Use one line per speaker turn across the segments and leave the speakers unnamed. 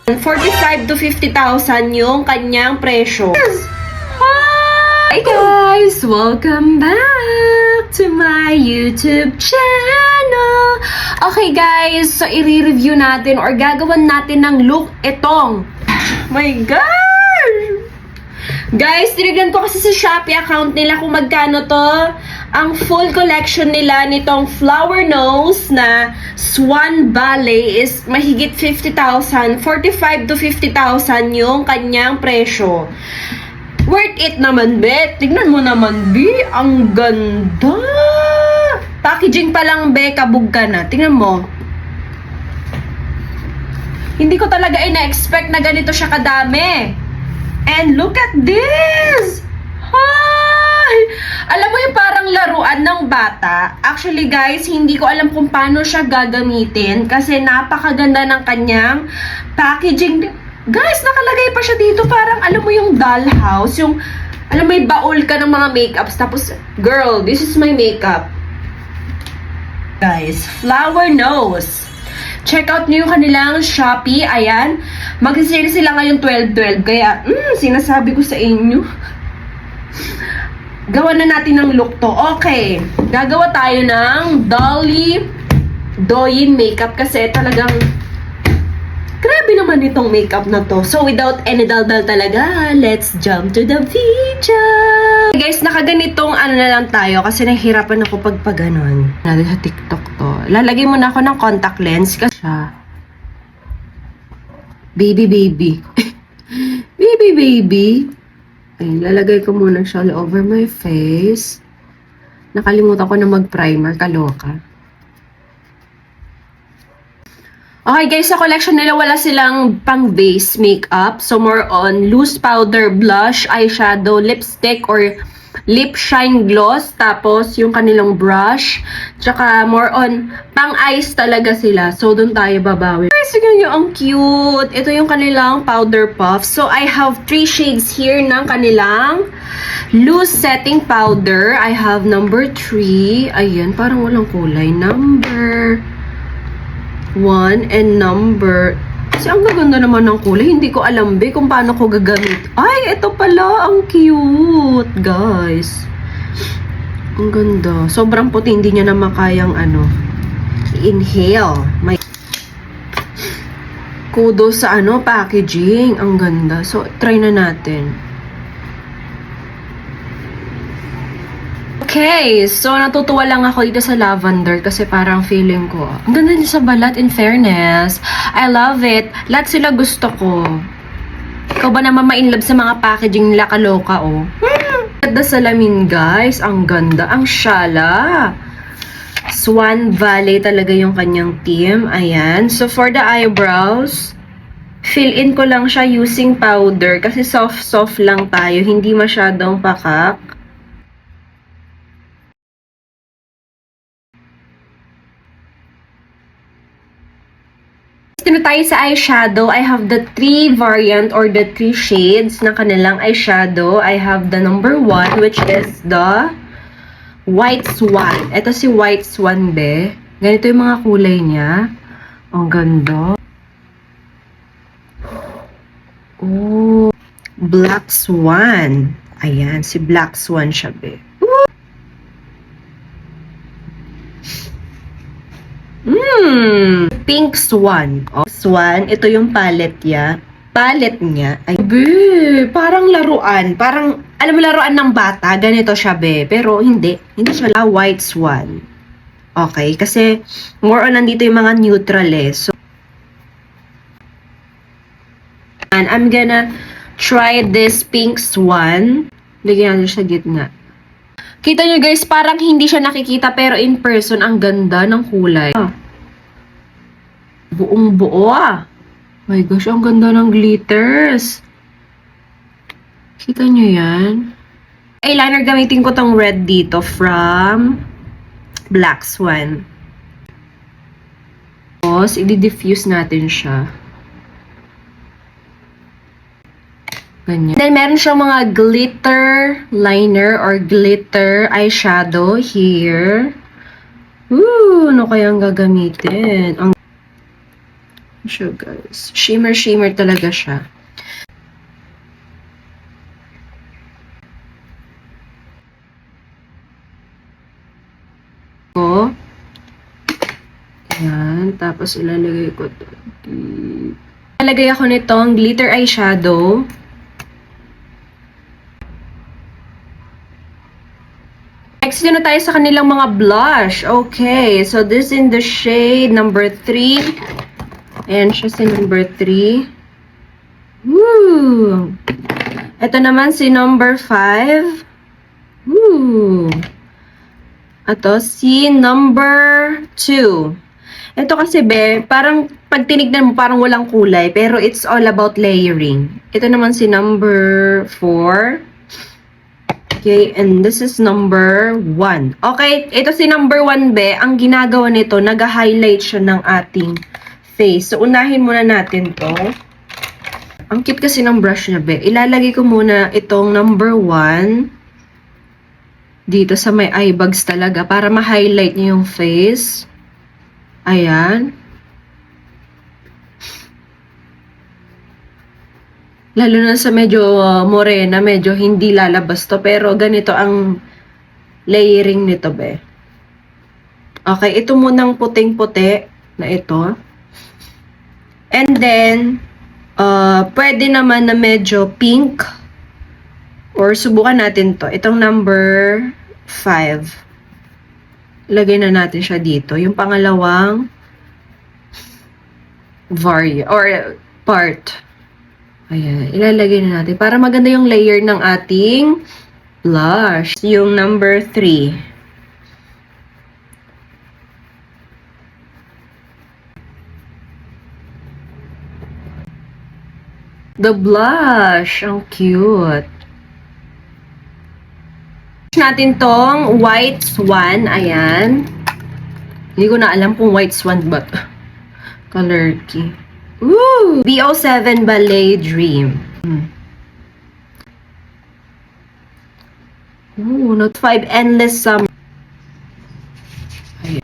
45 to 50,000 yung kanyang presyo. Hi guys! Welcome back to my YouTube channel! Okay guys, so i-review natin or gagawan natin ng look itong. My gosh! Guys, tinignan ko kasi sa Shopee account nila kung magkano to. Ang full collection nila nitong flower nose na Swan Ballet is mahigit 50,000. 45 to 50,000 yung kanyang presyo. Worth it naman, be. Tignan mo naman, be. Ang ganda. Packaging pa lang, be. Kabog ka na. Tignan mo. Hindi ko talaga ina-expect na ganito siya kadami. And look at this! Hi! Alam mo yung parang laruan ng bata. Actually guys, hindi ko alam kung paano siya gagamitin kasi napakaganda ng kanyang packaging. Guys, nakalagay pa siya dito parang alam mo yung dollhouse, yung alam mo may baul ka ng mga makeups tapos, girl, this is my makeup. Guys, flower nose. Check out nyo yung kanilang Shopee. Ayan. Mag-sale sila ngayon 12/12. Kaya, sinasabi ko sa inyo. Gawa na natin ng look to. Okay. Gagawa tayo ng Dolly Doyin makeup kasi talagang grabe naman itong makeup na to. So, without any daldal talaga, let's jump to the video. Guys, nakaganitong ano na lang tayo kasi nahihirapan ako pag ganon. Natin sa TikTok to. Lalagay muna ako ng contact lens kasi baby. baby. Ayun, lalagay ko muna siya all over my face. Nakalimutan ko na mag-primer. Kaloka. Okay guys, sa collection nila wala silang pang base makeup. So more on loose powder, blush, eyeshadow, lipstick, or lip shine gloss. Tapos yung kanilang brush. Tsaka more on pang eyes talaga sila. So doon tayo babawi. Guys, tignan nyo, ang cute. Ito yung kanilang powder puff. So I have 3 shades here ng kanilang loose setting powder. I have number 3. Ayan, parang walang kulay. Number 1 and number... Kasi ang gaganda naman ng kulay. Hindi ko alam kung paano ko gagamit. Ay, ito pala. Ang cute, guys. Ang ganda. Sobrang puti. Hindi niya na makayang i-inhale. May kudos sa packaging. Ang ganda. So, try na natin. Okay, so natutuwa lang ako dito sa lavender kasi parang feeling ko, ang ganda niya sa balat, in fairness. I love it. Lahat sila gusto ko. Ikaw ba naman ma-inlove sa mga packaging nila, kaloka, oh? Ganda salamin, guys. Ang ganda. Ang syala. Swan Valley talaga yung kanyang team. Ayan. So, for the eyebrows, fill in ko lang siya using powder kasi soft-soft lang tayo. Hindi masyadong pakak. Dito tayo sa eyeshadow. I have the 3 variant or the 3 shades ng kanilang eyeshadow. I have the number 1 which is the White Swan. Ito si White Swan, be. Ganito yung mga kulay niya. Ang ganda. Oh, Black Swan. Ayan, si Black Swan siya, be. Pink Swan. Oh, Swan, ito yung palette niya. Palette niya. Ay, be, parang laruan. Parang, alam mo, laruan ng bata. Ganito siya, be. Pero hindi. Hindi siya White Swan. Okay, kasi more on nandito yung mga neutral eh. So, and I'm gonna try this Pink Swan. Lagyan natin siya gitna. Kita nyo guys, parang hindi siya nakikita pero in person, ang ganda ng kulay. Buong buo ah. My gosh, ang ganda ng glitters. Kita nyo yan? Eyeliner, gamitin ko tong red dito from Black Swan. Tapos, i-diffuse natin siya. Ganyan. Then, meron siyang mga glitter liner or glitter eyeshadow here. Ano kayang gagamitin? siya, guys. Shimmer talaga siya. Ayan. Tapos, ilalagay ko ito. Ilalagay ako nitong glitter eyeshadow. Next, na tayo sa kanilang mga blush. Okay. So, this in the shade number 3. Ayan siya si number 3. Woo! Ito naman si number 5. Woo! Ito si number 2. Ito kasi, be, parang pag tinignan mo, parang walang kulay. Pero it's all about layering. Ito naman si number 4. Okay, and this is number 1. Okay, ito si number 1, be. Ang ginagawa nito, nag-highlight siya ng ating face. So, unahin muna natin to. Ang cute kasi ng brush niya, be. Ilalagay ko muna itong number 1 dito sa may eye bags talaga para ma-highlight niya yung face. Ayan. Lalo na sa medyo morena, medyo hindi lalabas to. Pero ganito ang layering nito, be. Okay, ito munang puting-puti na ito. And then, pwede naman na medyo pink. Or subukan natin to. Itong number 5. Lagay na natin siya dito. Yung pangalawang part. Ayan. Ilalagay na natin. Para maganda yung layer ng ating blush. Yung number 3. The blush. Ang cute. Natin tong White Swan. Ayan. Hindi ko na alam kung White Swan ba. Color key. Ooh! BO7 Ballet Dream. Ooh, Note 5 Endless Summer. Ayan.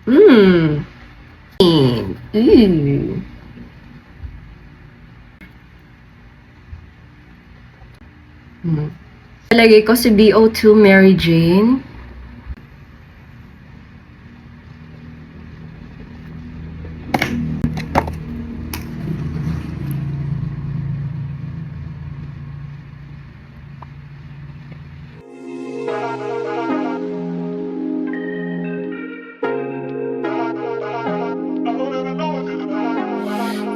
Ooh. Lagay ko si BO2 Mary Jane.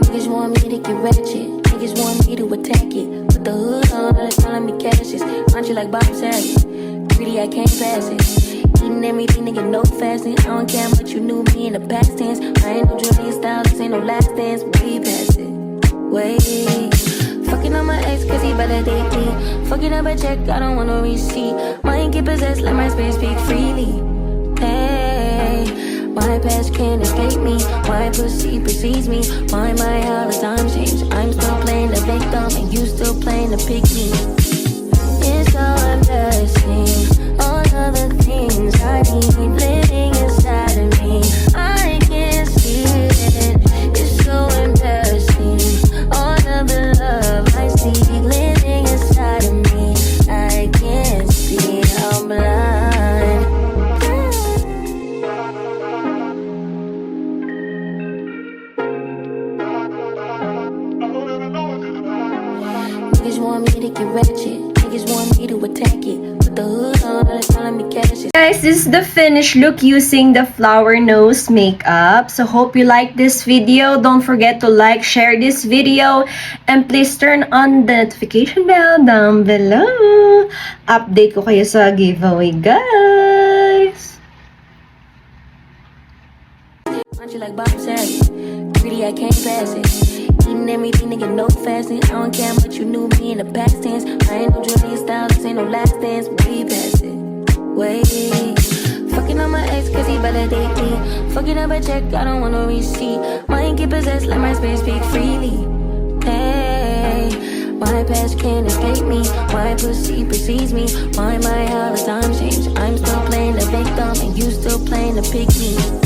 Niggas want me to get ratchet. Niggas want me to attack it. Put the hood on, all it's telling me cashes. Aren't you like Bob Saget? Greedy, I can't pass it. Eating everything, nigga, no fasting. I don't care much you knew me in the past tense. I ain't no Julian Styles, this ain't no last dance. Way past it. Way. Fucking on my ex, cause he better date me. Fucking up a check, I don't want no receipt. Mind get possessed, let my space speak freely. Hey. My past can't escape me. My pussy precedes me. My how the times change. I'm still playing the victim and you still playing the pick me. It's so embarrassing. All of the things I need living inside of me. I can't see it. It's so embarrassing. All of the love I see living inside of me. I can't see. I'm blind. Niggas want me to get ratchet. Niggas want me to attack it. Put the hood on, all it's telling me cashes.
Guys, this is the finished look using the flower nose makeup. So hope you like this video. Don't forget to like, share this video, and please turn on the notification bell down below. Update ko kayo sa giveaway, guys.
Aren't you like Bob Saget? Greedy, I can't pass it. Eating everything, nigga, no fasting. I don't care much you knew me in the past tense. I ain't no Julian Styles, this ain't no last dance. Way past it. Way. Fucking on my ex, cause he better date me. Fucking up a check, I don't want no receipt. Mind get possessed, let my space speak freely. Hey. My past can't escape me. My pussy precedes me. My how the times change. I'm still pick me.